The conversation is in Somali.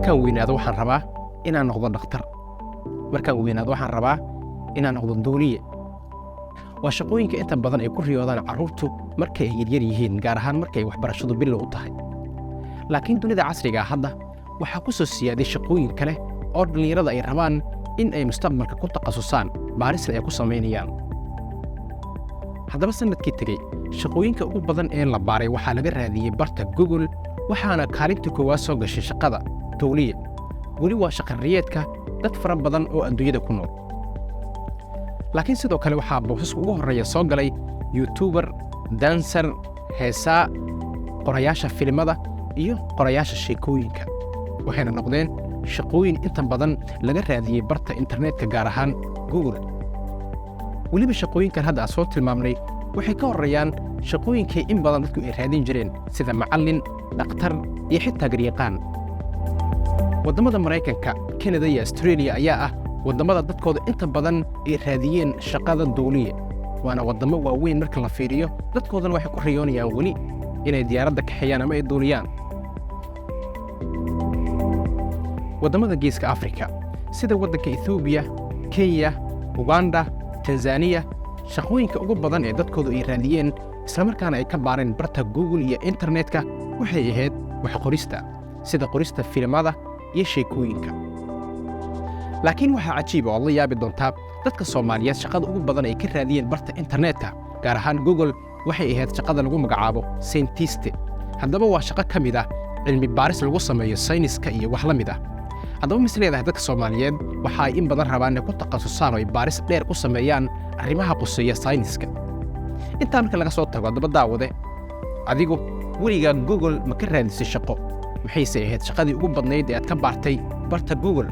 markaan weynaado waxaan rabaa inaan noqdo dhakhtar markaan weynaado waxaan rabaa inaan noqdo duuliye waa shaqooyinka inta badan ay ku riyoodaan carruurtu markay yaryar yihiin gaar ahaan markay waxbarashadu bilow u tahay laakiin dunida casriga ah hadda waxaa ku soo siyaaday shaqooyin kale oo dhallinyarada ay rabaan in ay mustaqbalka ku takhasusaan baarisna ay ku samaynayaan haddaba sanadkii tegey shaqooyinka ugu badan ee la baaray waxaa laga raadiyey barta Google waxaana kaalinta koowaad soo gashay shaqada duuliye weli waa shaqariyeedka dad fara badan oo adduunyada ku nool laakiin sidoo kale waxaa boosaska ugu horreeya soo galay youtuber dancer heesaa qorayaasha filimada iyo qorayaasha sheekooyinka waxayna noqdeen shaqooyin inta badan laga raadiyey barta internetka gaar ahaan Google weliba shaqooyinkan hadda aan soo tilmaamnay waxay ka horreeyaan shaqooyinkay in badan dadku ay raadin jireen sida macallin dhakhtar iyo xitaa garyaqaan waddamada Maraykanka Canada iyo Australia ayaa ah waddamada dadkooda inta badan ay raadiyeen shaqada duuliye waana waddamo waaweyn marka la fiiriyo dadkoodana waxay ku riyoonayaan weli inay diyaaradda kaxeeyaan ama ay duuliyaan waddamada geeska Afrika sida waddanka Ethiopia Kenya Uganda Tanzania shaqooyinka ugu badan ee dadkoodu ay raadiyeen isla markaana ay ka baareen barta Google iyo internetka waxay ahayd wax qorista sida qorista filimada iyo sheekooyinka laakiin waxaa cajiib oo la yaabi doontaa dadka Soomaaliyeed shaqada ugu badan ay ka raadiyeen barta internetka gaar ahaan Google waxay ahayd shaqada lagu magacaabo scientist haddaba waa shaqo ka mid ah cilmi baaris lagu sameeyo sayniska iyo wax la mid ah haddaba misleedahay dadka Soomaaliyeed waxa ay in badan rabaan inay ku takhasusaan oo ay baaris dheer ku sameeyaan arrimaha quseeya sayniska inta marka laga soo tago haddaba daawade adigu weligaa Google ma ka raadisay shaqo maxayse ahayd shaqadii ugu badnayd ee aad ka baartay barta Google